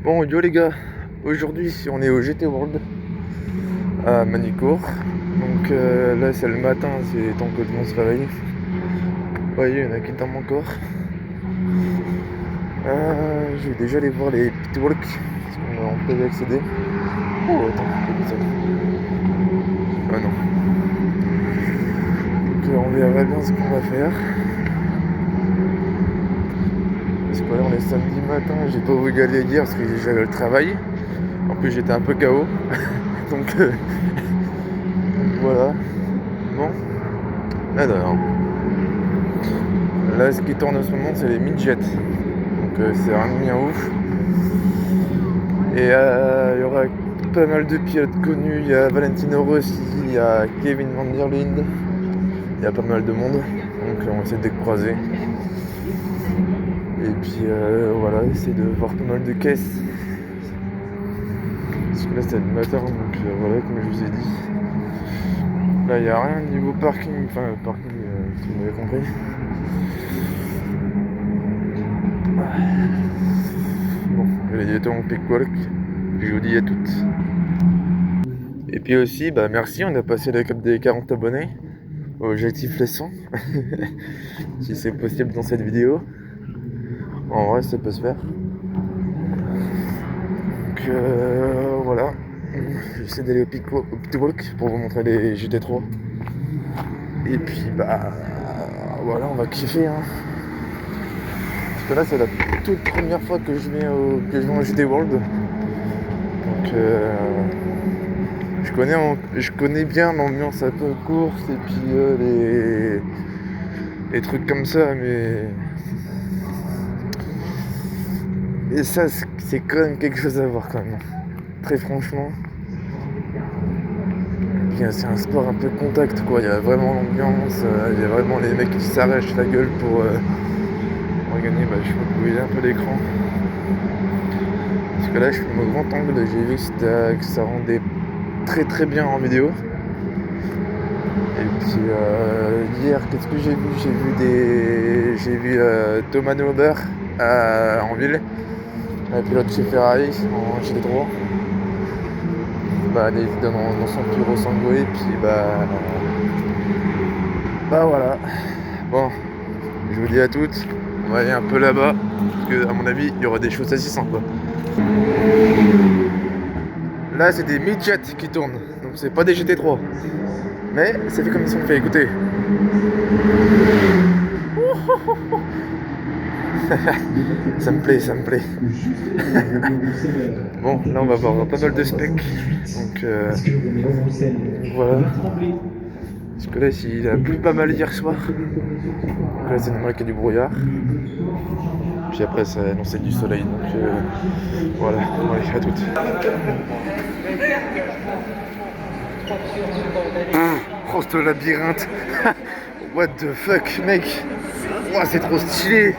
Bon, yo les gars, aujourd'hui on est au GT World à Manicourt. Donc là c'est le matin, c'est temps que tout le monde se réveille. Vous voyez, il y en a qui dorment encore. Je vais déjà aller voir les pit walks, parce qu'on peut y accéder. Oh attends, c'est ça. Ah non. Donc on verra bien ce qu'on va faire. Parce que là on est samedi matin, j'ai pas voulu y aller hier parce que j'avais le travail. En plus j'étais un peu KO. Donc voilà. Bon. Alors. Là ce qui tourne en ce moment c'est les midgets. Donc c'est rien de bien ouf. Et il y aura pas mal de pilotes connus. Il y a Valentino Rossi, il y a Kevin Van Der Linde. Il y a pas mal de monde. Donc on essaie de les croiser. Et puis voilà, essayer de voir pas mal de caisses. Parce que là c'est le matin, donc voilà, comme je vous ai dit. Là il n'y a rien niveau parking, enfin parking, si vous m'avez compris. Bon, j'ai été en pick walk, je vous dis à toutes. Et puis aussi, bah merci, on a passé le cap des 40 abonnés. Objectif les 100. Si c'est possible dans cette vidéo. En vrai ça peut se faire. Donc voilà. J'essaie d'aller au pit walk pour vous montrer les GT3. Et puis bah voilà, on va kiffer hein. Parce que là c'est la toute première fois que je viens au GT World. Donc je connais bien l'ambiance un peu course et puis les trucs comme ça, mais et ça c'est quand même quelque chose à voir quand même. Très franchement. C'est un sport un peu contact quoi, il y a vraiment l'ambiance, il y a vraiment les mecs qui s'arrachent la gueule pour gagner. Bah, je crois que vous voyez un peu l'écran. Parce que là je suis au grand angle, j'ai vu que ça rendait très très bien en vidéo. Et puis hier qu'est-ce que j'ai vu? J'ai vu Thomas Neuber en ville, un pilote chez Ferrari en GT3. Bah, aller dans son bureau sangué, et puis bah voilà. Bon, je vous dis à toutes, on va aller un peu là-bas, parce que à mon avis il y aura des choses à 600 quoi. Là c'est des midgets qui tournent, donc c'est pas des GT3, mais ça fait comme ils sont faits, écoutez. Ça me plaît. Bon, là on va voir pas mal de specs. Donc voilà. Parce que là il a plu pas mal hier soir. Donc là c'est normal qu'il y ait du brouillard. Puis après ça a annoncé du soleil. Donc voilà, allez à toutes. Oh ce labyrinthe. What the fuck mec. Wow, c'est trop stylé.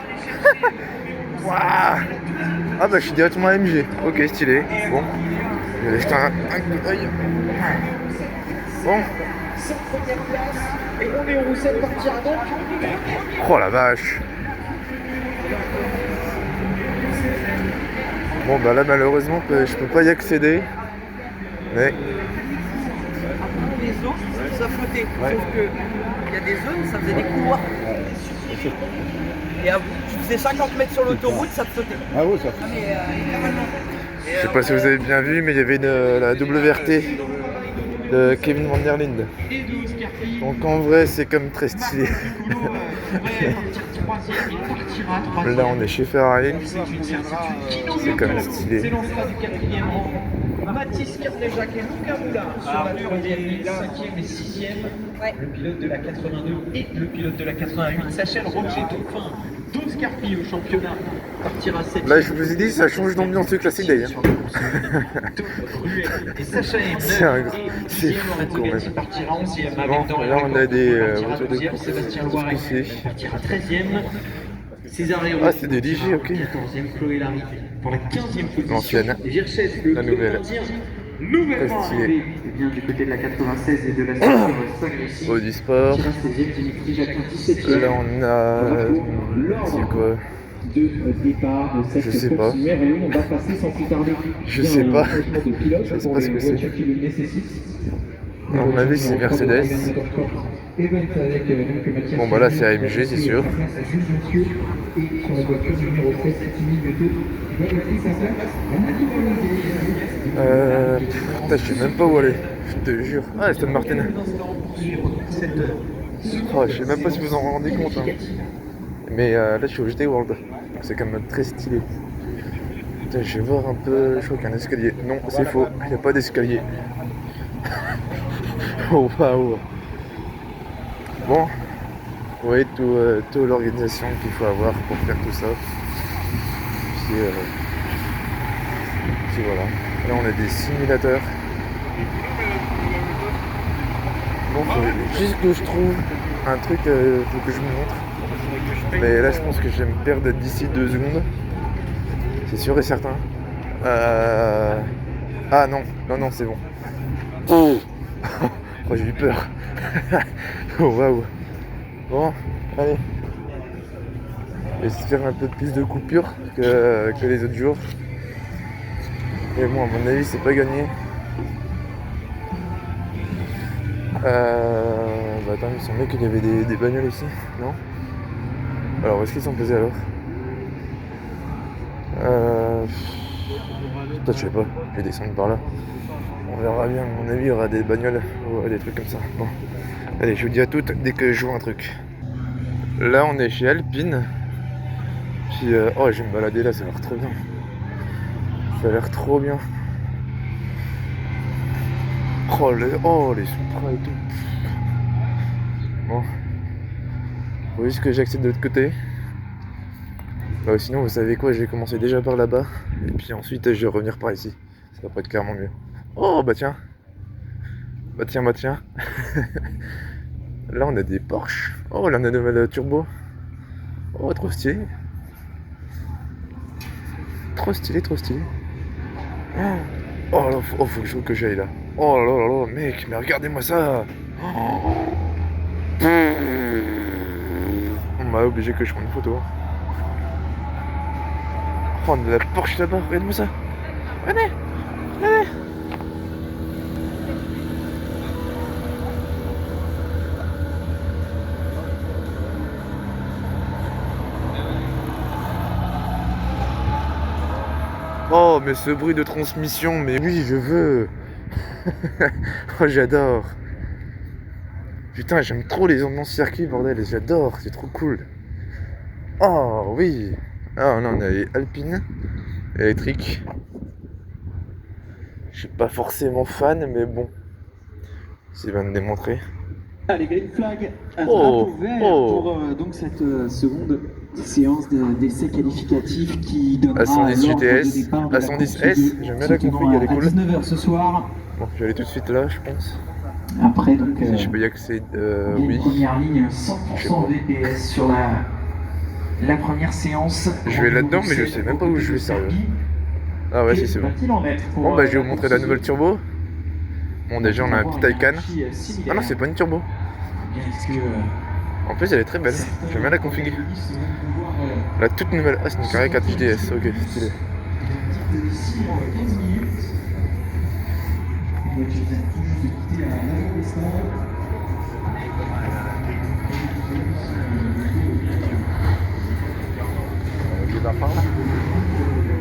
Wow. Ah bah je suis directement à MG. Ok, stylé. Bon, je vais jeter un coup d'œil. Bon. Et on est au Roussel partira donc. Oh la vache. Bon bah là malheureusement je peux pas y accéder. Mais Les zones, ça flottait. Ouais. Sauf que il y a des zones, ça faisait des couloirs. Et tu faisais 50 mètres sur l'autoroute, ça te flottait. Ah ouais, ça. je sais pas si vous avez bien vu, mais il y avait la WRT de Kevin Van Der Linde. Donc en vrai c'est comme très stylé. Là on est chez Ferrari. C'est quand même stylé. Mathis Carnejac et Luca Moulin sur la 3e, 5e et 6e. Ouais. Le pilote de la 82 et le pilote de la 88, Sachel Roger Dauphin. 12 Carpi au championnat. Partira 7e. Là je vous ai dit, ça change d'ambiance du classique d'ailleurs. Et Sacha est c'est fou quand même. Bon, là on a des voitures de course. Sébastien Loiret partira 13e. Ah c'est des légers, ok. 14e Chloé Larry pour la 15e position. L'ancienne, la nouvelle. Nouvelle stylé. Bien du côté de la 96 et de la 5 Body Sport. Là Là on a... c'est quoi? de départ de cette Je sais course pas. numéro 1. On va passer sans plus tarder. Je sais pas. Changement de pilote Je sais pour pas ce les que c'est. voitures qui le nécessitent. À mon avis, c'est Mercedes. Bon, bah là, c'est AMG, c'est sûr. Putain, je sais même pas où aller. Je te jure. Ah, Aston Martin. Oh, je sais même pas si vous en rendez compte. Hein. Mais là, je suis au GT World. C'est quand même très stylé. Putain, je vais voir un peu. Je crois qu'il y a un escalier. Non, c'est faux. Il n'y a pas d'escalier. Oh, waouh. Bon, vous voyez toute l'organisation qu'il faut avoir pour faire tout ça. Puis voilà. Là, on a des simulateurs. Bon, faut juste que je trouve un truc faut que je vous montre. Mais là, je pense que je vais me perdre d'ici 2 secondes. C'est sûr et certain. Ah non, non, c'est bon. Oh, j'ai eu peur. Oh, waouh. Bon, allez. Je vais essayer de faire un peu plus de coupures que les autres jours. Et bon, à mon avis, c'est pas gagné. Bah attends, il me semblait qu'il y avait des bagnoles ici, non? Alors, où est-ce qu'ils sont posés alors? Peut-être, je sais pas, je vais descendre par là. On verra bien, à mon avis, il y aura des bagnoles ou des trucs comme ça. Bon, allez, je vous dis à toutes dès que je vois un truc. Là, on est chez Alpine. Puis, oh, je vais me balader là, ça a l'air trop bien. Ça a l'air trop bien. Oh, les Supra et tout. Bon. Faut juste que j'accède de l'autre côté. Bah, sinon, vous savez quoi, je vais commencer déjà par là-bas. Et puis ensuite, je vais revenir par ici. Ça va pas être clairement mieux. Oh, bah tiens. Bah tiens. Là, on a des Porsche. Oh, là, on a une nouvelle turbo. Oh, trop stylé. Trop stylé. Oh là, faut que j'aille là. Oh là, mec, mais regardez-moi ça. On m'a obligé que je prenne une photo. Oh, on a la Porsche là-bas, regardez-moi ça. Venez. Oh, mais ce bruit de transmission, mais oui, je veux. Oh, j'adore. Putain, j'aime trop les ambiances circuit, bordel, j'adore, c'est trop cool. Oh, oui. Ah, non, on a les Alpine électriques. Je suis pas forcément fan, mais bon. C'est bien de démontrer. Allez, green flag, un drapeau vert pour donc cette seconde séance d'essai qualificatif qui donnera à 110 l'ordre de GTS, départ de à la 110 course S, j'aime bien la config, elle est cool. à 19h ce soir. Bon, je vais aller tout de suite là, je pense. Après, donc, Si je peux y accéder, oui. Première ligne 100% VPS sur la première séance. Je vais là-dedans, mais je sais même pas où je vais, sérieux. Ah ouais, si, c'est bon. Bon, bah, je vais vous montrer la nouvelle turbo. Bon, déjà, on a un petit Taycan. Ah non, c'est pas une turbo. En plus, elle est très belle. J'aime bien la config. La toute nouvelle. Ah, c'est une carré 4 JDS. Ok, stylé.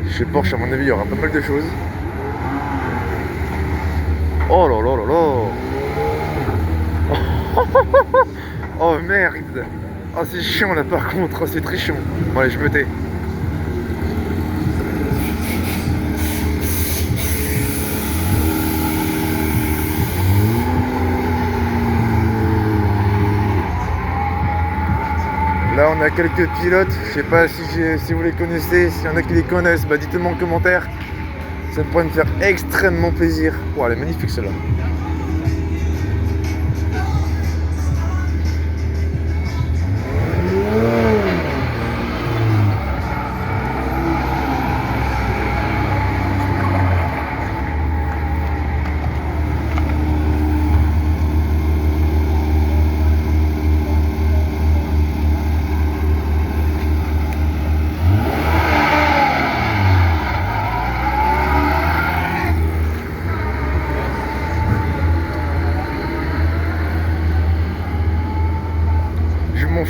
Chez Porsche, à mon avis, il y aura pas mal de choses. Oh là là là là. Oh merde. Oh, c'est chiant là par contre. Oh, c'est très chiant. Bon, allez, je me tais. Là, on a quelques pilotes. Je sais pas si vous les connaissez. S'il y en a qui les connaissent, bah dites-le moi en commentaire. Ça pourrait me faire extrêmement plaisir. Oh, elle est magnifique celle-là.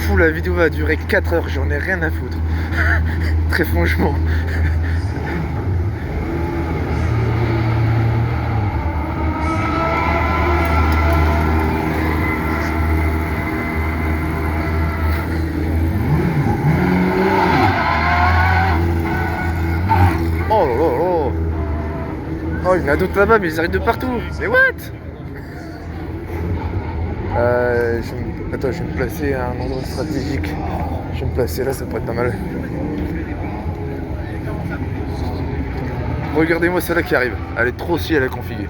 fous, la vidéo va durer 4 heures, j'en ai rien à foutre. Très franchement. Oh là là là. Oh, il y en a d'autres là-bas, mais ils arrivent de partout. Mais what? Attends, je vais me placer à un endroit stratégique. Je vais me placer là, ça pourrait être pas mal. Regardez-moi celle-là qui arrive. Elle est trop si elle est configurée.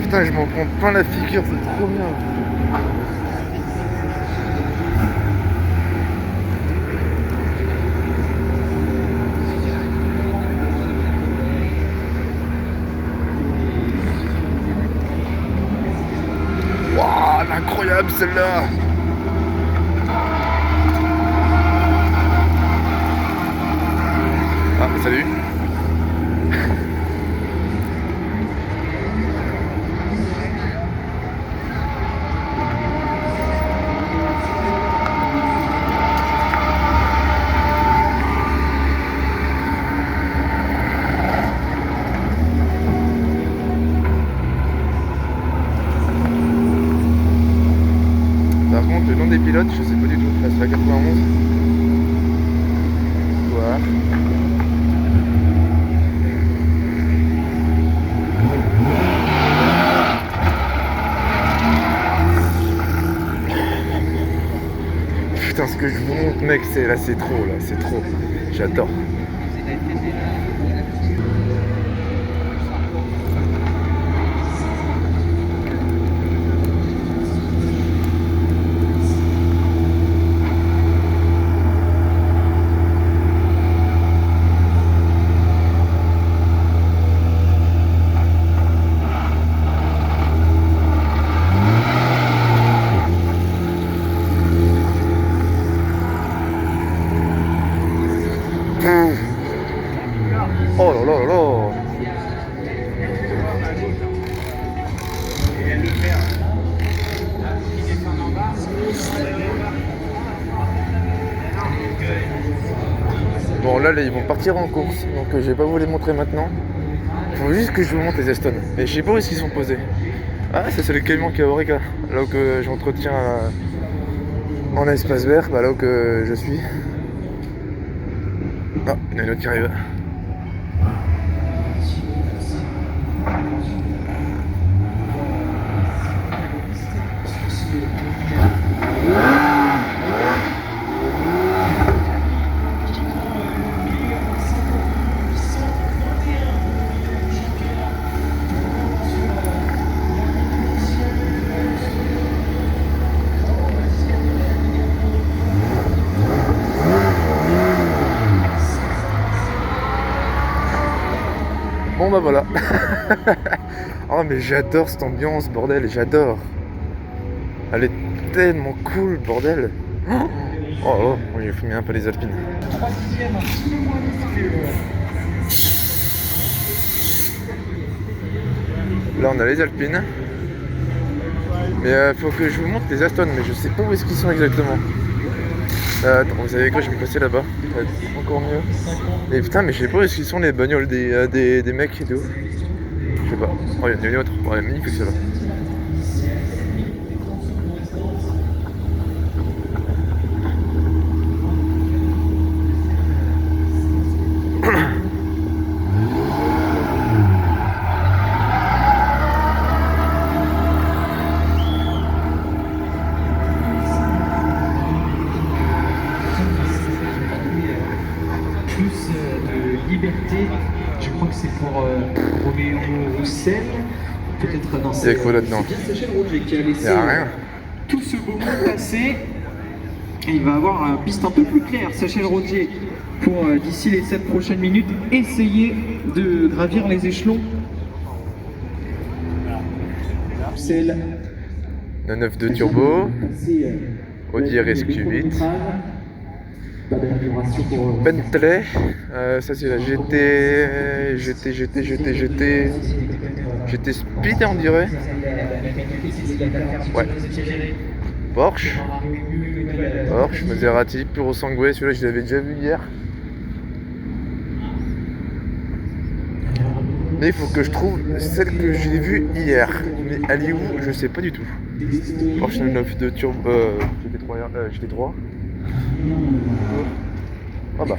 Putain, je m'en prends plein la figure, c'est trop bien. Waouh, incroyable celle-là. Ah, salut. Par contre, le nom des pilotes, je sais pas du tout. Là, c'est la 91. Voilà. Putain, ce que je vous montre, mec, c'est trop, là, c'est trop. J'adore. Oh là là là là. Bon là ils vont partir en course, donc je vais pas vous les montrer maintenant. Il faut juste que je vous montre les Aston. Et je sais pas où est-ce qu'ils sont posés. Ah, ça c'est le camion qui est à Oreca, là où que j'entretiens en espace vert, bah là où que je suis. Ah, il y en a une autre qui arrive. Bon bah voilà. Oh mais j'adore cette ambiance, bordel, j'adore. Elle est tellement cool, bordel. Oh oh, on lui a fumé un peu les Alpines. Là on a les Alpines. Mais faut que je vous montre les Aston, mais je sais pas où est-ce qu'ils sont exactement. Attends, vous savez quoi, je vais me passer là-bas. Ça va être encore mieux. Et putain, mais je sais pas où est-ce qu'ils sont les bagnoles des mecs de ouf. Je sais pas. Oh, il y en a une autre. Ouais, magnifique celle-là. Liberté, je c'est pour Roméo Roussel. Peut-être dans C'est quoi là-dedans? C'est bien Sachel Roger qui a laissé rien. tout ce beau monde passer. Et il va avoir une piste un peu plus claire, Sachel Roger, pour d'ici les 7 prochaines minutes, essayer de gravir les échelons. C'est le 992 turbo, Audi RSQ8, Bentley, ça c'est la GT Speed on dirait. Ouais. Porsche, Maserati, Puro Sangue, celui-là je l'avais déjà vu hier. Mais il faut que je trouve celle que j'ai vue hier. Mais elle est où? Je sais pas du tout. Porsche 992 turbo, GT3. Ah bah.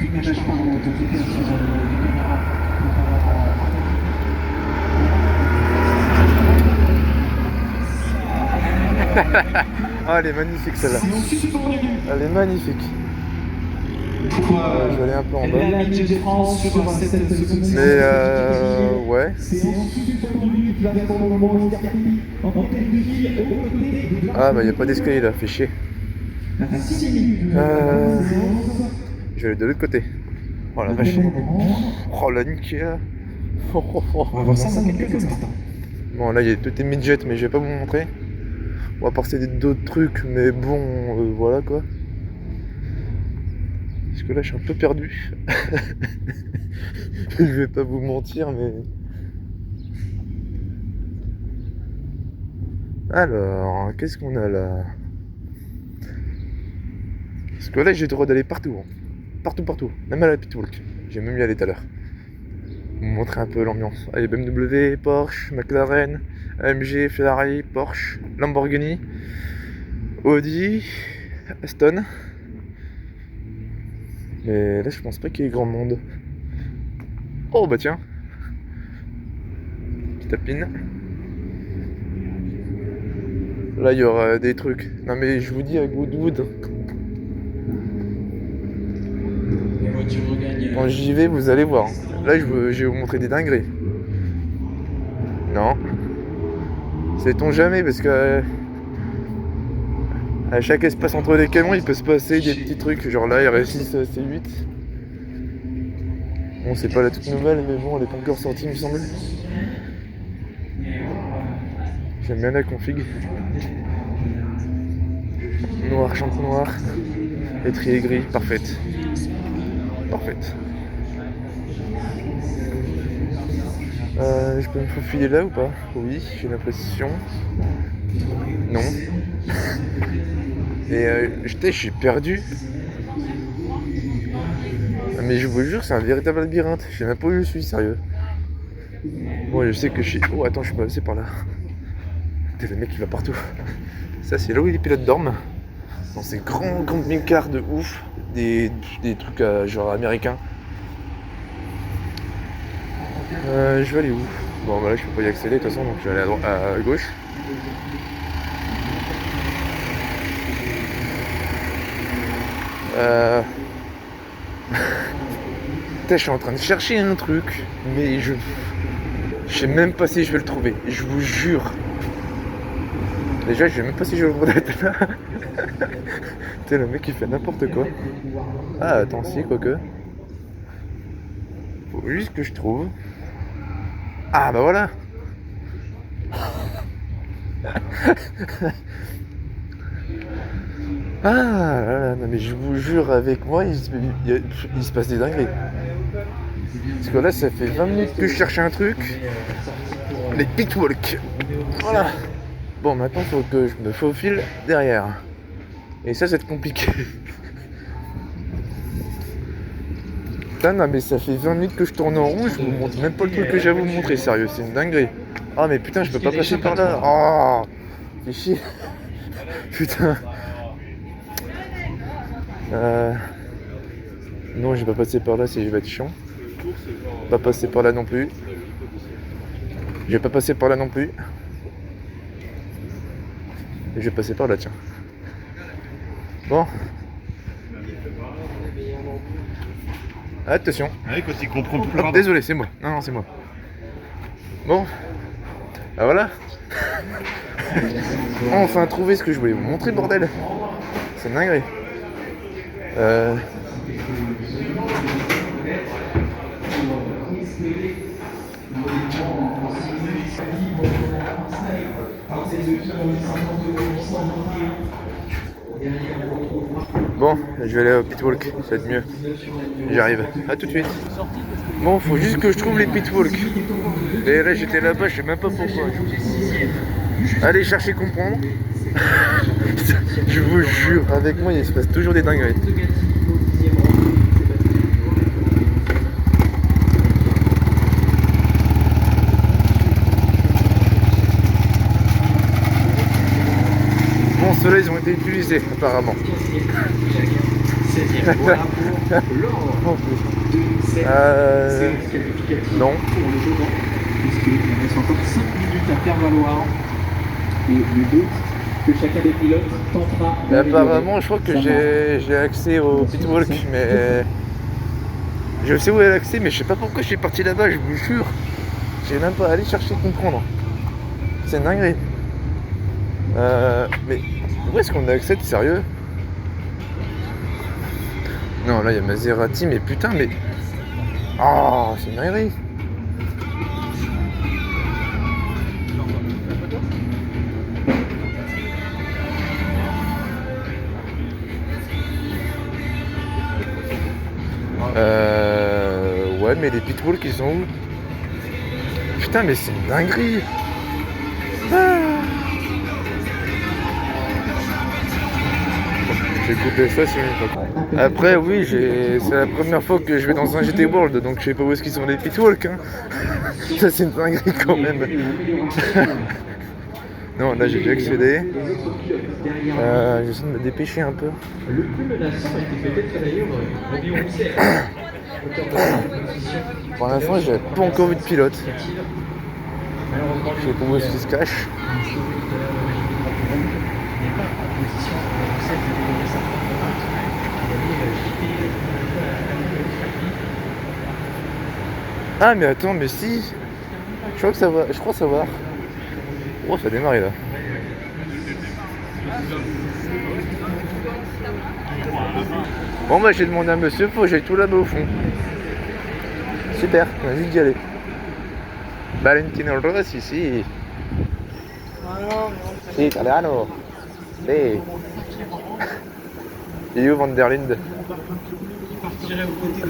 Ah, elle est magnifique celle-là. Elle est magnifique. Je vais aller un peu en bas. Mais ouais. Ah bah il n'y a pas d'escalier là, fait chier. Je vais aller de l'autre côté. Oh la vache. Oh la nickel. On va voir ça dans quelques instants. Bon là il y a toutes les midgets mais je vais pas vous montrer. On va passer d'autres trucs mais bon voilà quoi. Parce que là je suis un peu perdu. Je vais pas vous mentir mais... Alors, qu'est-ce qu'on a là? Parce que là j'ai le droit d'aller partout. Hein. Partout. Même à la Pitwalk. J'ai même y aller tout à l'heure. Vous montrer un peu l'ambiance. Allez, BMW, Porsche, McLaren, AMG, Ferrari, Porsche, Lamborghini, Audi, Aston. Mais là je pense pas qu'il y ait grand monde. Oh bah tiens. Petite tapine. Là il y aura des trucs. Non mais je vous dis à Goodwood. Quand j'y vais vous allez voir. Là je vais vous montrer des dingueries. Non. Sait-on jamais parce que à chaque espace entre les camions il peut se passer des petits trucs. Genre là RS6 C8. Bon c'est pas la toute nouvelle mais bon elle est pas encore sortie il me semble. J'aime bien la config. Noir, chante noir. Étrier gris, parfaite. Je peux me faufiler là ou pas? Oui, j'ai l'impression. Non. Et je suis perdu. Mais je vous jure, c'est un véritable labyrinthe. Je sais même pas où je suis, sérieux. Bon, je sais que je suis... Oh, attends, je suis pas passé par là. T'es le mec qui va partout. Ça, c'est là où les pilotes dorment. Dans ces grands camping-cars de ouf. Des trucs genre américains. Je vais aller où? Bon, bah là, je peux pas y accéder de toute façon, donc je vais aller à gauche. Putain, je suis en train de chercher un truc, mais je sais même pas si je vais le trouver. Je vous jure. Déjà, je sais même pas si je vais le trouver là. Putain, le mec il fait n'importe quoi. Ah, attends, si, quoique. Faut juste que je trouve. Ah, bah voilà. Ah là là, non mais je vous jure, avec moi, il se passe des dingueries. Parce que là, ça fait 20 minutes que je cherche un truc. Les pitwalks. Voilà. Bon, maintenant, il faut que je me faufile derrière. Et ça, c'est compliqué. Putain, non mais ça fait 20 minutes que je tourne en rond, je vous montre même pas le truc que j'ai à vous montrer, sérieux, c'est une dinguerie. Ah mais putain, je peux pas passer par là. Oh, fais chier. Putain. Non, je vais pas passer par là si je vais être chiant. Pas passer par là non plus. Je vais pas passer par là non plus. Et je vais passer par là, tiens. Bon. Attention. Ouais, quand il comprend plus. Hop, désolé, c'est moi. Non, non, c'est moi. Bon. Ah voilà. Enfin trouvé ce que je voulais vous montrer, bordel. C'est dingue. Bon, je vais aller au pitwalk, ça va être mieux. J'arrive, à tout de suite. Bon, faut juste que je trouve les pitwalks. Et là, j'étais là-bas, je sais même pas pourquoi. Allez chercher comprendre. Je vous jure, avec moi, il se passe toujours des dingueries. Bon, ceux-là, ils ont été utilisés, apparemment. Non. Puisqu'il reste encore 5 minutes à faire valoir. Et le but que chacun des pilotes tentera. Mais apparemment, je crois que j'ai accès au pitwalk, mais je sais où est l'accès, mais je sais pas pourquoi je suis parti là-bas, je vous jure. J'ai même pas allé chercher comprendre. C'est une dinguerie. Mais où est-ce qu'on a accès de sérieux? Non, là il y a Maserati, mais putain, mais. Ah, c'est une dinguerie. Ouais, mais les pitwalks ils sont où? Putain, mais c'est une dinguerie. J'ai coupé ça sur une fois. Après, oui, c'est la première fois que je vais dans un GT World, donc je sais pas où est-ce qu'ils sont les pitwalks. Hein. Ça, c'est une dinguerie quand même. Non, là j'ai déjà accédé. J'essaie de me dépêcher un peu. Le plus menaçant était peut-être d'ailleurs Pour l'instant, j'ai pas encore vu de pilote. Je sais pas où est-ce qu'il se cache. Ah mais attends, mais si. Je crois que ça va. Je crois savoir. Oh, ça a démarré là. Bon bah j'ai demandé à monsieur, faut que j'aille tout là-bas au fond. Super, on a juste d'y aller. Valentino Rossi, si. Si, italiano. Si. Et où Van der Linde?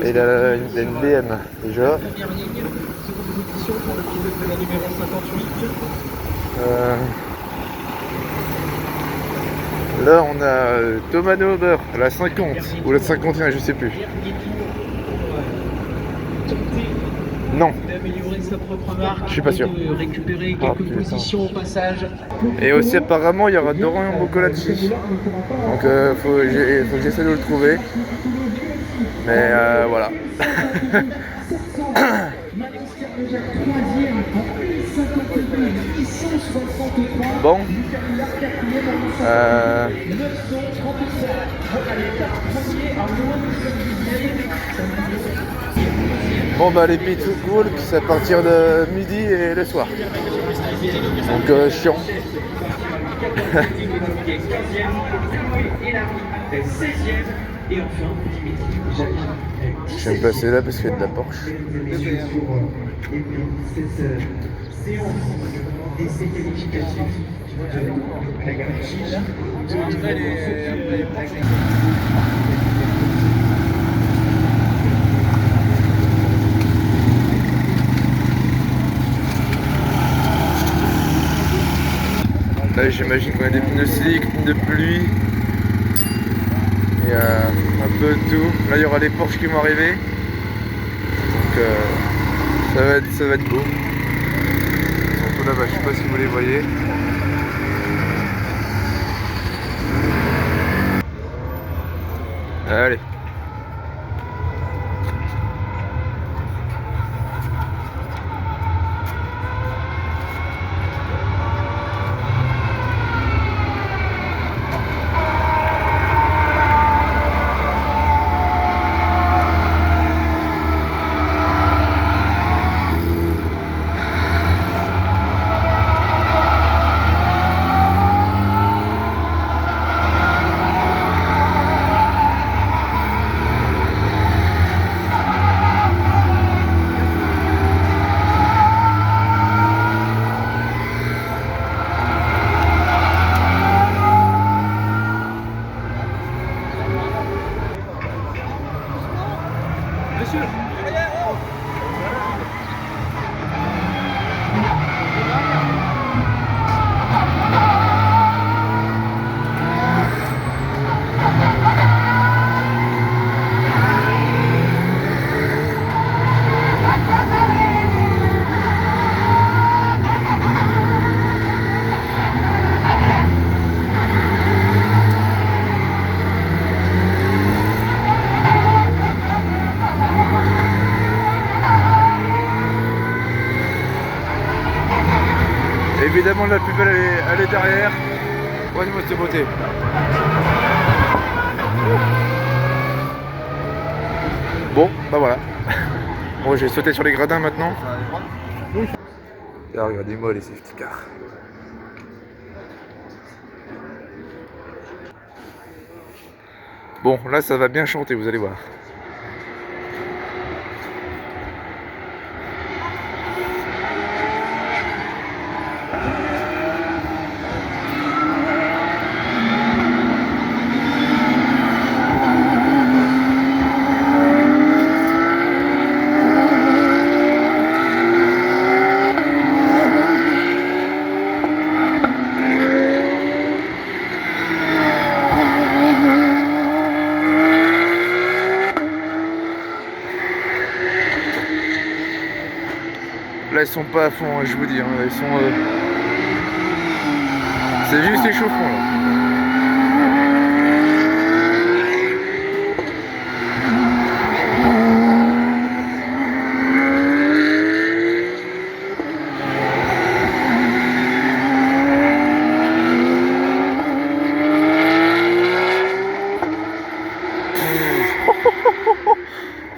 Et là, une BM, déjà. Là, on a Thomas Neuber, la 50 ou la 51, je sais plus. Non. Je suis pas sûr. Récupérer quelques positions au passage. Et aussi apparemment il y aura Dorian Boccolacci. Donc faut que j'essaie de le trouver. Mais voilà. Bon. Bon bah les pitwalks c'est à partir de midi et le soir. Donc chiant. Je vais me passer là parce qu'il y a de la Porsche. Là j'imagine qu'on a des pneus slick, pneus de pluie. Il y a un peu de tout. Là il y aura les Porsche qui vont arriver. Donc ça va être beau. Ils sont tous là-bas, je sais pas si vous les voyez. Allez. la plus belle, elle est derrière. Regardez-moi cette beauté. Bon, bah voilà. Bon, j'ai sauté sur les gradins maintenant. Là, regardez-moi les safety cars. Bon, là, ça va bien chanter, vous allez voir. Là, ils sont pas à fond, hein, je vous dis. Hein, ils sont. C'est juste échauffant là.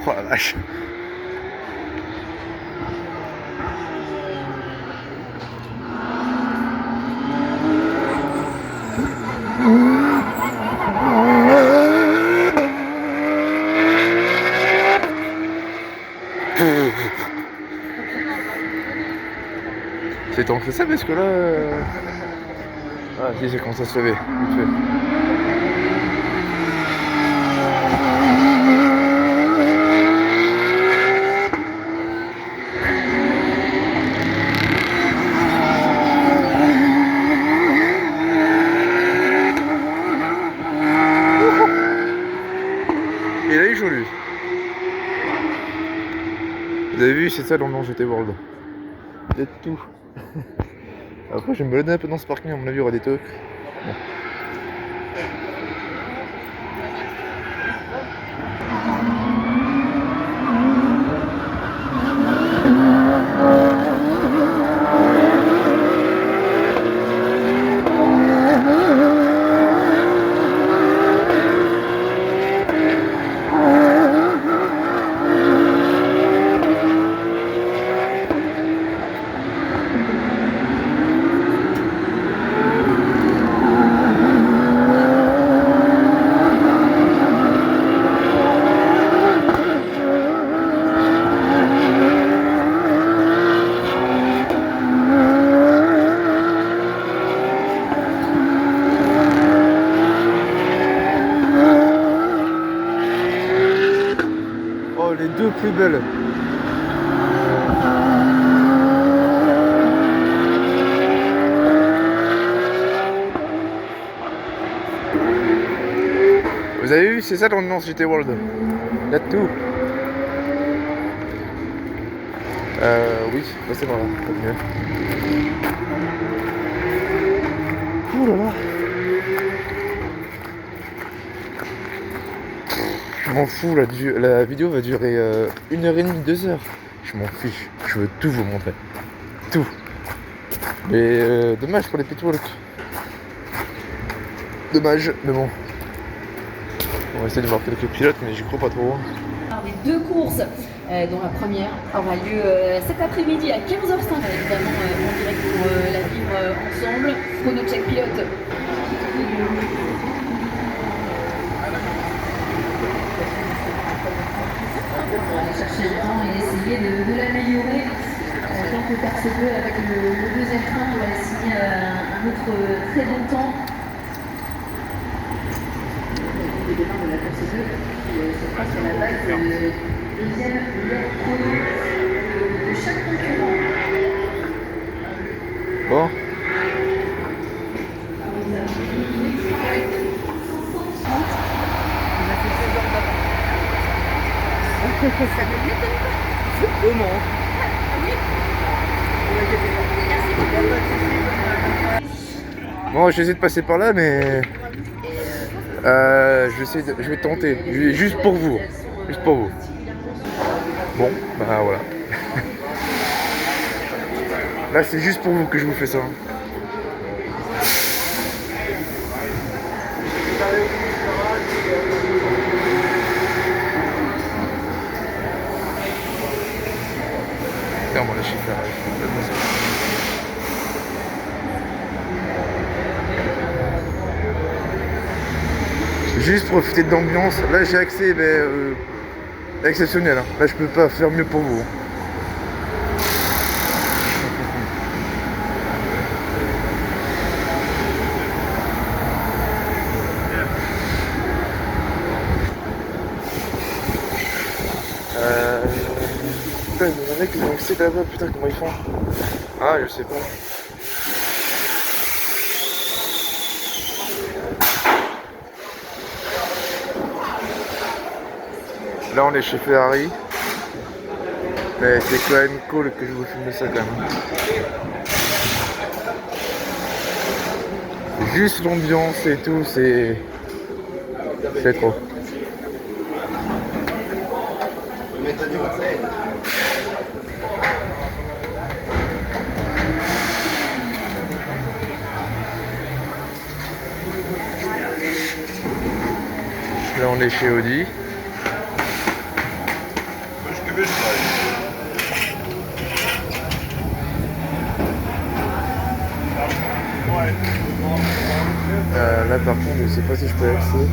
Oh la vache. C'est tant que ça parce que là... Ah si, c'est quand ça se lever. Et là il joue lui. Vous avez vu, c'est ça l'ambiance GT World. Il y a de tout. Après je vais me balader un peu dans ce parking, à mon avis il y aura des tocs. Bon. Les deux plus belles. Vous avez vu, c'est ça l'ambiance GT World. Il y a de tout. Oui, c'est par là, pas mieux. Ouh là là. Je m'en fous, la vidéo va durer 1h30, 2h. Je m'en fiche, je veux tout vous montrer. Tout. Mais dommage pour les pitwalks. Dommage, mais bon. On va essayer de voir quelques pilotes, mais j'y crois pas trop. Les deux courses, dont la première aura lieu cet après-midi à 15h05. Évidemment, en direct pour la vivre ensemble. Chrono check pilote. On va aller chercher le temps et essayer de l'améliorer tant que faire se peut avec le deuxième train. On va signer un autre très bon temps. Le départ de la course 2 qui se fera sur la base de deuxième chrono de chaque concurrent. Bon. Ça ne m'étonne pas. Comment? Bon, je vais essayer de passer par là, mais je vais tenter, juste pour vous, juste pour vous. Bon, bah voilà. Là, c'est juste pour vous que je vous fais ça. Juste profiter de l'ambiance. Là j'ai accès exceptionnel. Hein. Là je peux pas faire mieux pour vous. Putain, il y en a qui ont accès là-bas, putain comment ils font? Ah je sais pas. Là on est chez Ferrari. Mais c'est quand même cool que je vous filme ça quand même. Juste l'ambiance et tout, c'est trop. Là on est chez Audi. Là par contre je sais pas si je peux y accéder.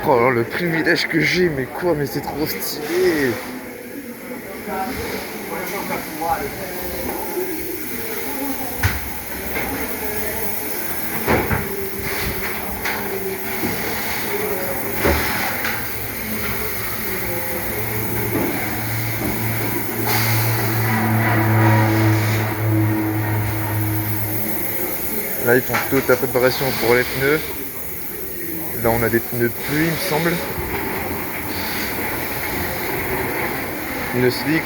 Oh alors le privilège que j'ai, mais quoi, mais c'est trop stylé. Là ils font toute la préparation pour les pneus. Là on a des pneus pluie il me semble. Pneus slick,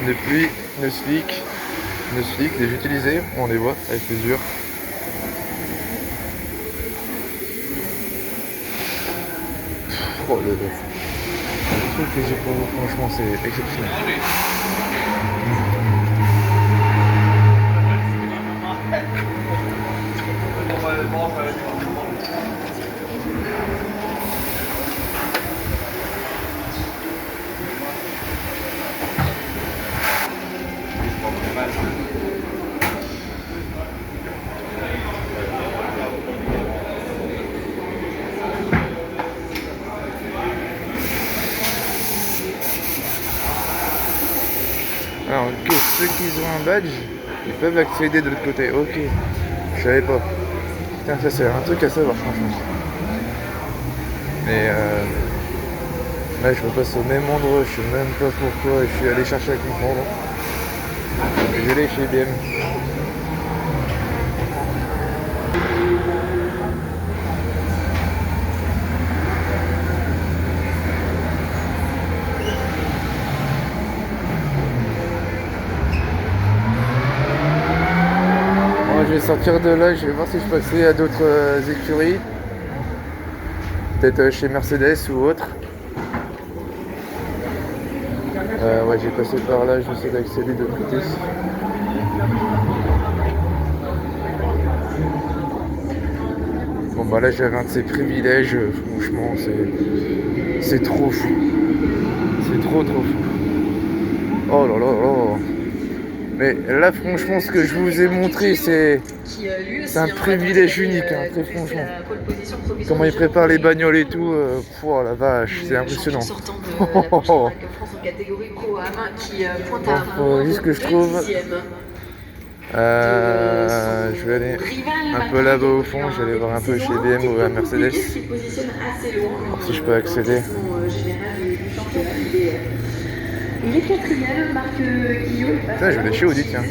pneus pluie, pneus slick, déjà utilisés, on les voit avec mesure. Oh le truc que j'ai pour vous, franchement c'est exceptionnel. Alors que ceux qui ont un badge, ils peuvent accéder de l'autre côté. Ok, je savais pas. Putain, ça c'est un truc à savoir franchement. Mais là je repasse au même endroit, je sais même pas pourquoi je suis allé chercher à comprendre. Je vais aller chez IBM. Je vais sortir de là, je vais voir si je peux accéder à d'autres écuries. Peut-être chez Mercedes ou autre. Ouais, j'ai passé par là, je vais essayer d'accéder de l'autre côté. Bon bah là j'avais un de ces privilèges, franchement c'est trop fou. C'est trop fou. Oh là là là. Mais là franchement ce que je vous ai montré c'est un privilège unique, hein, très franchement. Comment ils préparent les bagnoles et tout, oh la vache, c'est impressionnant. Faut juste que je trouve. Je vais aller un peu là-bas au fond, je vais aller voir un peu chez BM ou à Mercedes. Si je peux accéder. Il est quatrième, Marc Guillaume. Ça, je vais aller chez Audi, tiens.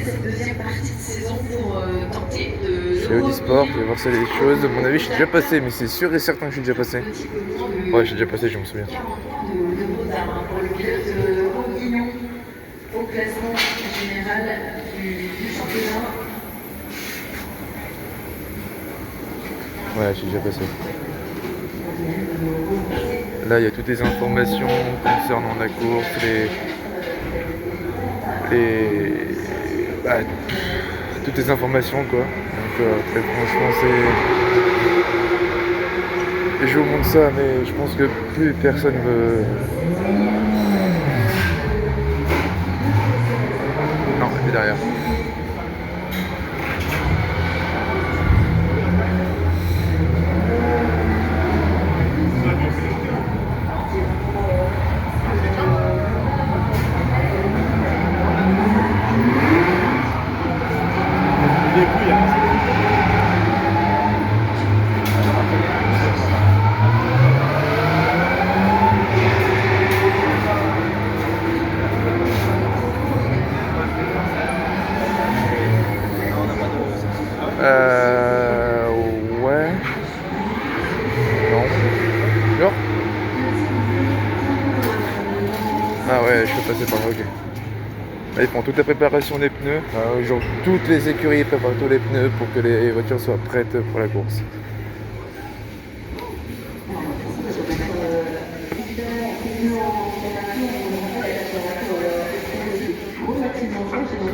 Chez Audi Sport, je vais voir si y a des choses. À mon avis, je suis déjà passé, mais c'est sûr et certain que je suis déjà passé. Ouais, je suis déjà passé, je me souviens. Pour le pilote Roguignon au classement général du championnat. Ouais, je suis déjà passé. Là, il y a toutes les informations concernant la course, toutes les informations quoi. Donc très franchement c'est. Et je vous montre ça, mais je pense que plus personne veut. Non, Ah ouais, je peux passer par là, ok. Là, ils font toute la préparation des pneus. Genre, toutes les écuries préparent tous les pneus pour que les voitures soient prêtes pour la course.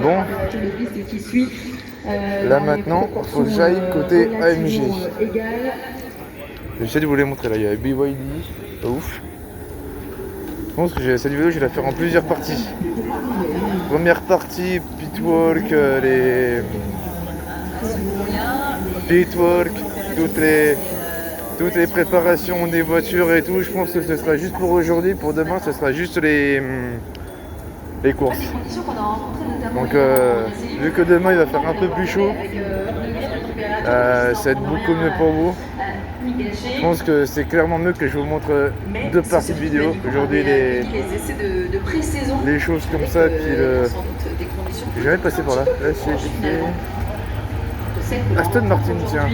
Bon, là maintenant, il faut que j'aille côté AMG. J'essaie de vous les montrer là, il y a BYD, pas ouf. Je pense que cette vidéo je vais la faire en plusieurs parties. Première partie, pitwalk, toutes les préparations des voitures et tout. Je pense que ce sera juste pour aujourd'hui, pour demain ce sera juste les courses. Donc vu que demain il va faire un peu plus chaud, ça va être beaucoup mieux pour vous. Je pense que c'est clairement mieux que je vous montre deux parties de vidéo. Aujourd'hui les choses comme ça, puis j'ai jamais passé par là. Là c'est Aston Martin, tiens,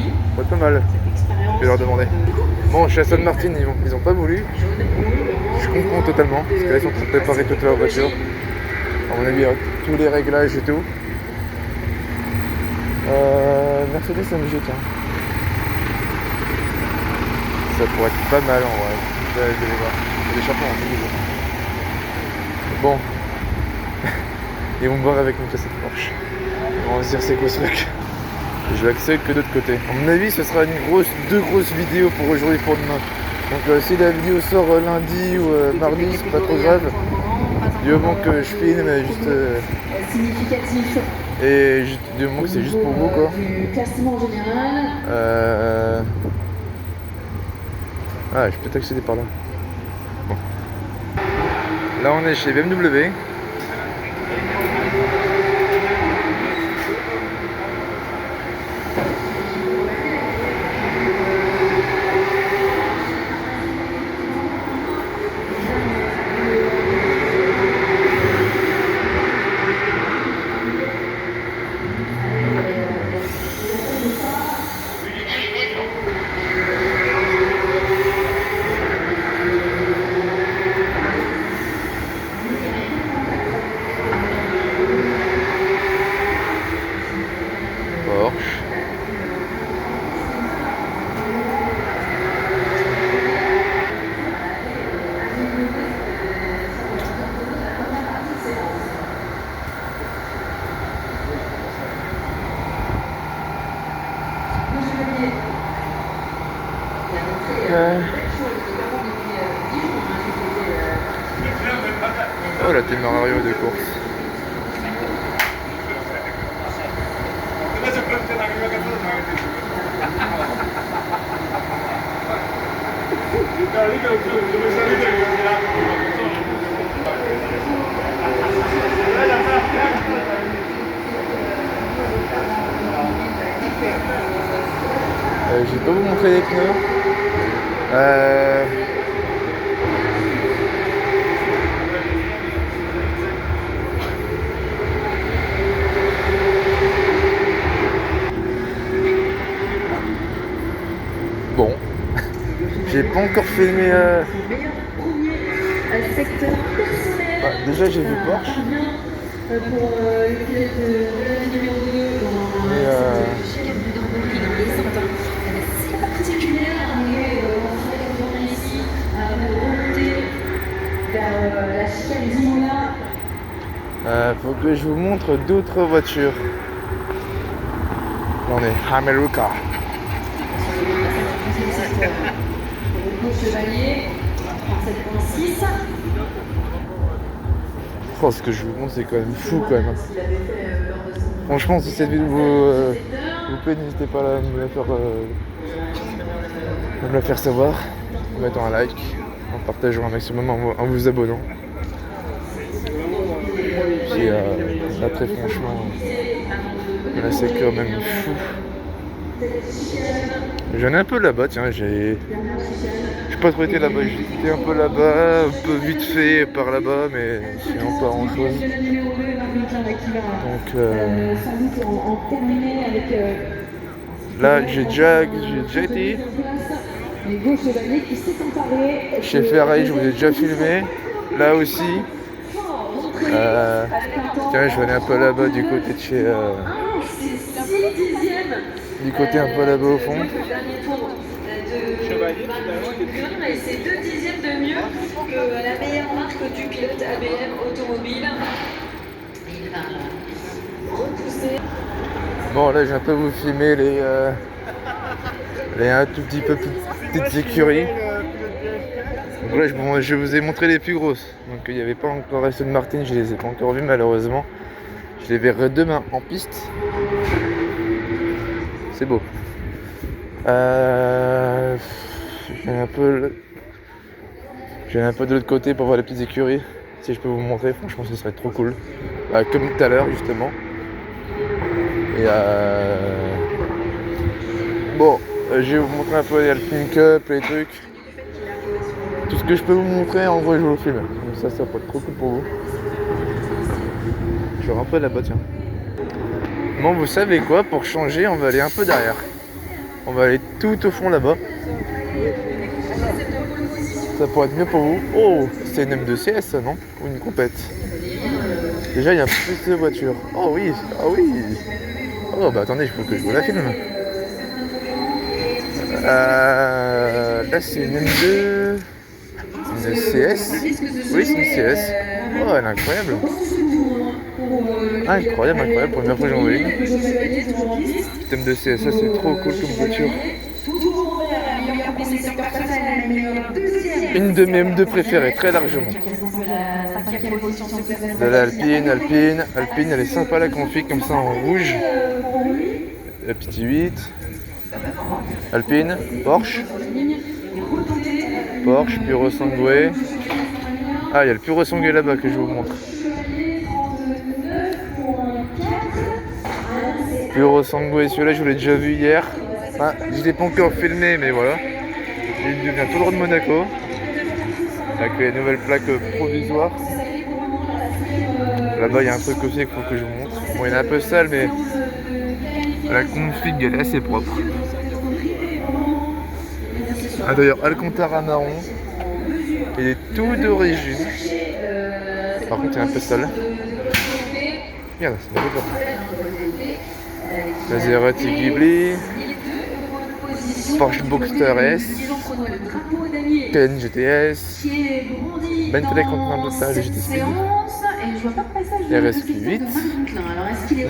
pas mal. Je vais leur demander. Bon, chez Aston Martin, ils ont pas voulu. Je comprends totalement, parce que là ils sont en train de préparer toute leur voiture. À mon avis, tous les réglages et tout. Mercedes AMG, tiens. Ça pourrait être pas mal en vrai. Vous allez voir. Il y a des chapeaux en tout. Bon. Ils vont me voir avec une cassette Porsche. On va se dire c'est quoi ce truc. Je vais accéder que de l'autre côté. À mon avis, ce sera deux grosses vidéos pour aujourd'hui et pour demain. Donc si la vidéo sort lundi ou mardi, c'est pas trop grave. Du moment que je filme juste significatif. Et du moment que c'est juste pour vous quoi. Du classement général. Ah, je peux t'accéder par là. Bon. Là on est chez BMW. Oh la Témérario de course. Je vais pas vous montrer les pneus. Bon, j'ai pas encore filmé. Déjà j'ai vu Porsche. Pour le pilote de la numéro 2 c'est particulière, on est ici à remonter vers la chicane d'Imola. Faut que je vous montre d'autres voitures. Là on est America. Chevalier, 37.6. Oh, ce que je vous montre c'est quand même fou quand même. Franchement si cette vidéo vous plaît, n'hésitez pas à me la faire savoir en mettant un like, en partageant un maximum, en vous abonnant. Puis là très franchement, là c'est quand même fou. J'en ai un peu là-bas, tiens, j'ai pas trop été là-bas, j'étais un peu là-bas, un peu vite fait par là-bas, mais c'est pas grand chose. Donc là j'ai déjà été chez Ferrari, je vous ai déjà filmé, là aussi Tiens, je vais aller un peu là-bas du côté de chez... du côté un peu là-bas au fond. Et c'est 2 dixièmes de mieux que la meilleure marque du pilote ABM automobile. Il va repousser. Bon, là, j'ai un peu vous filmer les un tout petit peu petites écuries. Donc là, je vous ai montré les plus grosses. Donc il n'y avait pas encore Aston Martin, je les ai pas encore vues malheureusement. Je les verrai demain en piste. C'est beau. Je vais un peu de l'autre côté pour voir les petites écuries. Si je peux vous montrer, franchement ce serait trop cool. Comme tout à l'heure justement. Et bon, je vais vous montrer un peu les Alpine Cup, les trucs. Tout ce que je peux vous montrer, en gros je vous filme. Donc ça peut être trop cool pour vous. Je vais un peu là-bas, tiens. Bon, vous savez quoi, pour changer, on va aller un peu derrière. On va aller tout au fond là-bas. Ça pourrait être mieux pour vous. Oh, c'est une M2CS ça, non? Ou une compète? Déjà, il y a plus de voitures. Oh oui, ah oui. Oh bah attendez, il faut que je vous la filme. Là, c'est une M2... Une CS. Oui, c'est une CS. Oh, elle est incroyable. Incroyable, incroyable. Première fois que j'en vois une. Thème de CS, ça c'est trop cool comme voiture. Une de mes M2 préférées, très largement. De l'Alpine, Alpine, elle est sympa la config comme ça en rouge. La petite 8. Alpine, Porsche, Puro Sangue. Ah, il y a le Puro Sangue là-bas que je vous montre. Puro Sangue, celui-là je vous l'ai déjà vu hier. Je ne l'ai pas encore filmé, mais voilà. Il devient tout droit de Monaco. Avec les nouvelles plaques provisoires. Là-bas il y a un truc aussi qu'il faut que je vous montre. Bon, il est un peu sale, mais la config elle est assez propre. D'ailleurs, Alcantara marron. Il est tout d'origine. Par contre, il est un peu sale. Regarde, c'est pas Maserati Ghibli. Porsche Boxster S. Cayenne GTS. Bentley Continental GT RSQ8.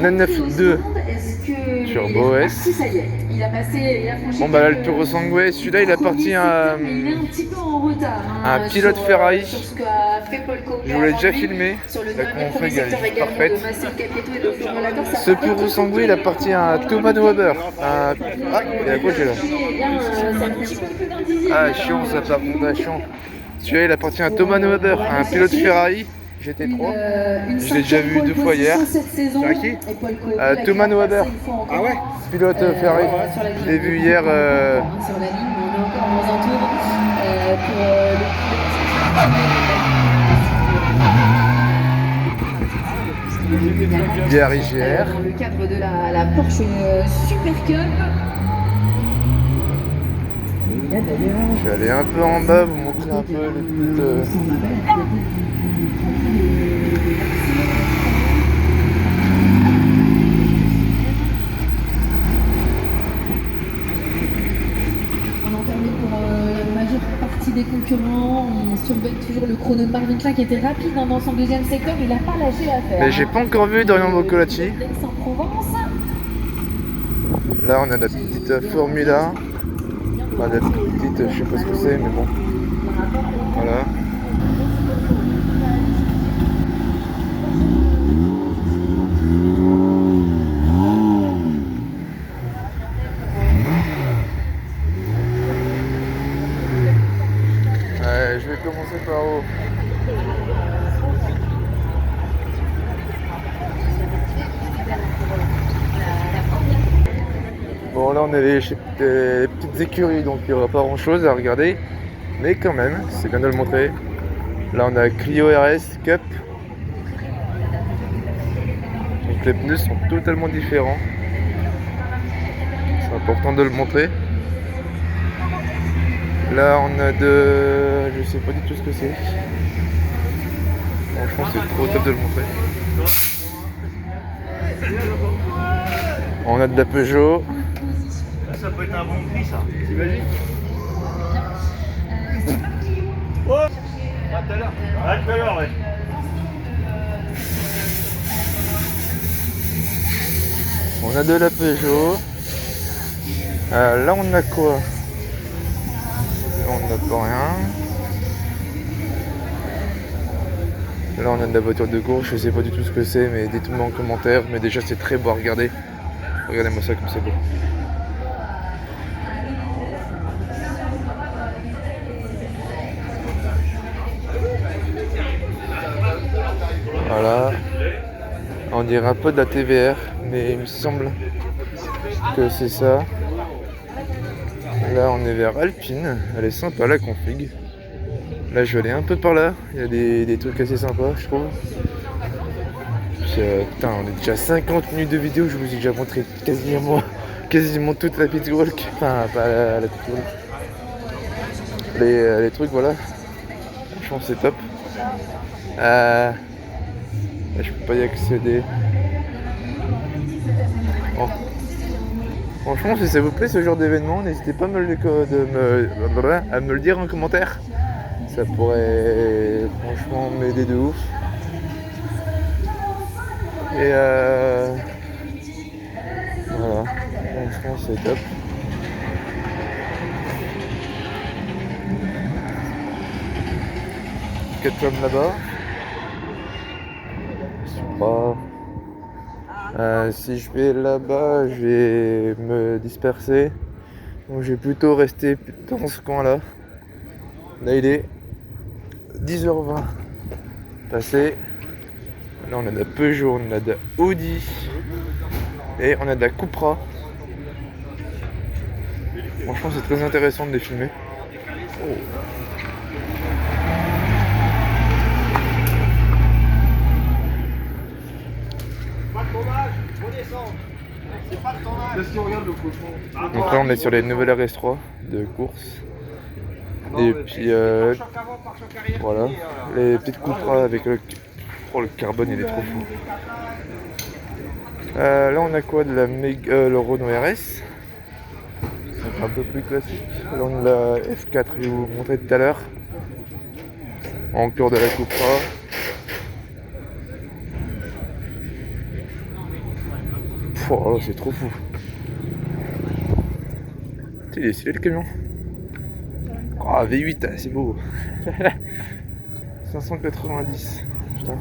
992 Turbo S. Bon bah là le Puro Sangue, celui-là il appartient à un pilote Ferrari. Je vous l'ai déjà filmé. La config elle est juste parfaite. Ce Puro Sangue il appartient à Thomas Weber. Il y a quoi j'ai là? Chiant ça par contre, chiant. Celui-là il appartient à Thomas Weber, un pilote Ferrari. GT3, je l'ai déjà vu 2 fois hier. C'est qui? Thomas Weber. Ah ouais? Pilote Ferrari. Je l'ai vu hier. Sur la ligne, on est encore dans un tour pour Bière IGR. Dans le cadre de la Porsche Super Cup. Je vais aller un peu en bas, vous montrer un peu les petites... On en termine pour la majeure partie des concurrents. On surveille toujours le chrono de Marvin Klein qui était rapide dans son deuxième secteur. Il n'a pas lâché l'affaire. Mais j'ai pas encore vu Dorian Boccolacci. Là on a la petite Formula. Enfin, la petite, je sais pas ce que c'est, mais bon. Voilà. Je vais commencer par haut. Bon là on est chez des petites écuries donc il n'y aura pas grand chose à regarder. Mais quand même, c'est bien de le montrer. Là on a Clio RS Cup. Donc les pneus sont totalement différents. C'est important de le montrer. Là on a je sais pas du tout ce que c'est. Franchement, c'est trop top de le montrer. On a de la Peugeot. Ça peut être un bon prix, ça. T'imagines? Oh, à tout à l'heure. À tout à l'heure, ouais. On a de la Peugeot. Là, on a quoi? Là, on n'a pas rien. Là, on a de la voiture de course. Je sais pas du tout ce que c'est, mais dites-moi en commentaire. Mais déjà, c'est très beau à regarder. Regardez-moi ça comme c'est beau. Voilà. On dirait un peu de la TVR, mais il me semble que c'est ça. Là, on est vers Alpine. Elle est sympa la config. Là, je vais aller un peu par là. Il y a des trucs assez sympas, je trouve. Putain, on est déjà à 50 minutes de vidéo. Je vous ai déjà montré quasiment toute la pitwalk. Enfin, pas la pitwalk. Les trucs, voilà. Franchement, c'est top. Là, je peux pas y accéder. Bon. Franchement, si ça vous plaît ce genre d'événement, n'hésitez pas à me le dire en commentaire. Ça pourrait franchement m'aider de ouf. Et voilà, franchement c'est top. Quatre femmes là-bas. Je sais pas. Si je vais là-bas, je vais me disperser. Donc je vais plutôt rester dans ce coin-là. Là il est 10h20 passé. Là on a de la Peugeot, on a de la Audi et on a de la Cupra. Franchement c'est très intéressant de les filmer. Oh. Donc là on est sur les nouvelles RS3 de course. Et puis voilà, les petites Cupra avec le carbone, il est trop fou. Là on a quoi? De la le Renault RS, donc un peu plus classique. Là on a la F4 que je vais vous montrer tout à l'heure. Encore de la Cupra. Oh là, c'est trop fou. Il est stylé le camion. Oh, V8, c'est beau. 590. Putain.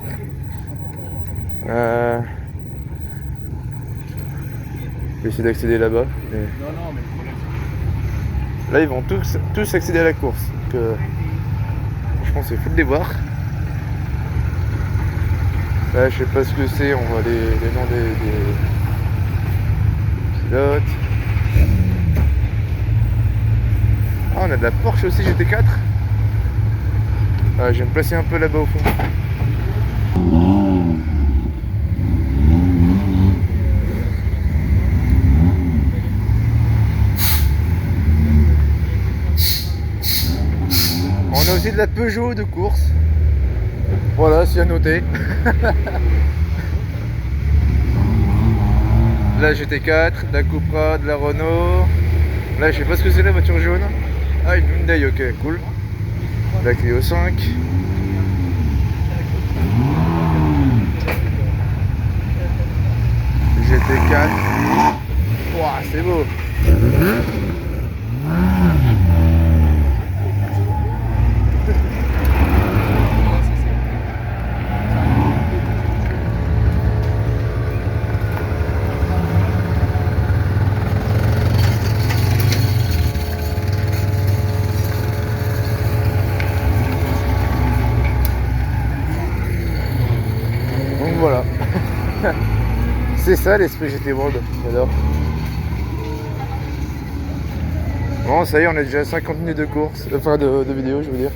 Je vais essayer d'accéder là-bas. Mais... Là, ils vont tous accéder à la course. Donc, je pense que c'est fou de les voir. Là, je sais pas ce que c'est. On voit les noms des pilotes. Ah, on a de la Porsche aussi GT4. Je vais me placer un peu là-bas au fond. On a aussi de la Peugeot de course. Voilà, c'est à noter. De la GT4, de la Cupra, de la Renault. Là, je sais pas ce que c'est la voiture jaune. Ah, une Hyundai, ok, cool. La Clio 5. GT4. Ouah, c'est beau. Voilà. C'est ça l'esprit GT World, j'adore. Bon, ça y est, on est déjà à 50 minutes de course, enfin de vidéo, je veux dire.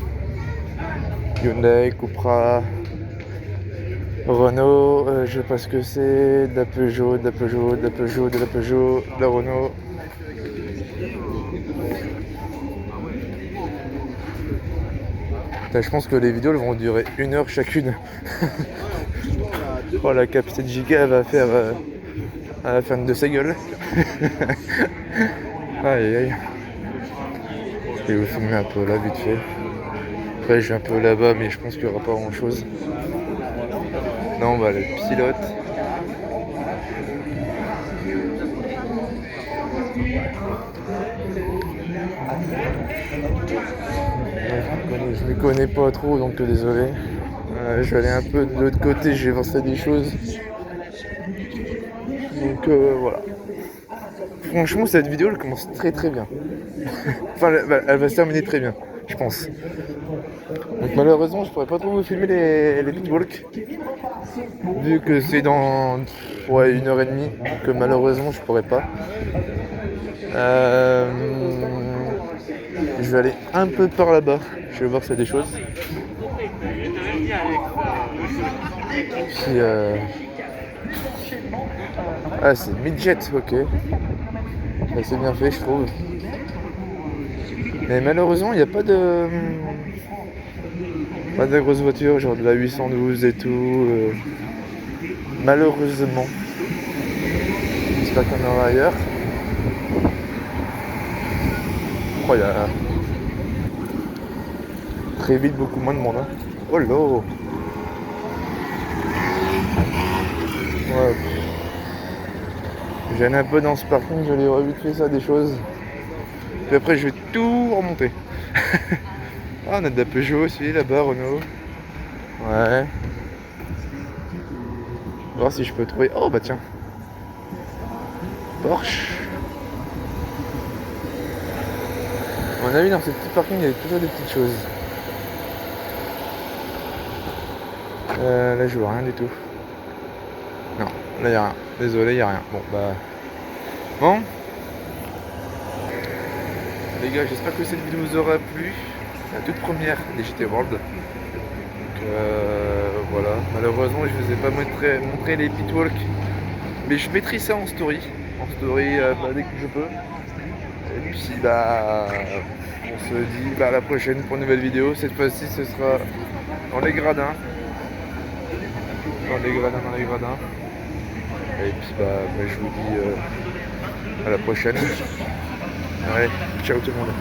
Hyundai, Cupra, Renault, je sais pas ce que c'est, de la Peugeot, de la Peugeot, de la Peugeot, de la Peugeot, de la Renault. Là, je pense que les vidéos elles vont durer 1 heure chacune. Oh, la capitaine Giga elle va faire de sa gueule. Aïe aïe. Je vais vous filmer un peu là vite fait. Après je vais un peu là-bas mais je pense qu'il n'y aura pas grand chose. Non bah le pilote. Je ne connais pas trop donc désolé. Je vais aller un peu de l'autre côté, je vais voir ça des choses. Donc voilà. Franchement cette vidéo elle commence très très bien. Enfin elle va se terminer très bien, je pense. Donc malheureusement je pourrais pas trop vous filmer les pitwalks. Vu que c'est dans 1h30, donc malheureusement je pourrais pas. Je vais aller un peu par là-bas, je vais voir s'il y a des choses. Puis, ah c'est midget, ok. Bah, c'est bien fait je trouve. Mais malheureusement il n'y a pas de grosses voitures, genre de la 812 et tout. Malheureusement. J'espère qu'il y en aura ailleurs. Oh, il y a très vite beaucoup moins de monde. Hein. Oh là. Ouais. J'allais un peu dans ce parking, je vais vite fait ça des choses. Puis après je vais tout remonter. Ah, on a de la Peugeot aussi là-bas, Renault. Ouais. On va voir si je peux trouver. Oh bah tiens. Porsche. À mon avis dans ce petit parking il y avait toujours des petites choses. Là je vois rien du tout. Non, là il n'y a rien. Désolé, il n'y a rien. Bon bah. Bon. Les gars, j'espère que cette vidéo vous aura plu. La toute première des GT World. Donc voilà. Malheureusement je vous ai pas montré les pitwalks. Mais je mettrai ça en story. Dès que je peux. Et puis bah on se dit à la prochaine pour une nouvelle vidéo. Cette fois-ci ce sera dans les gradins. Dans les gradins. Et puis bah je vous dis à la prochaine. Ouais, ciao tout le monde.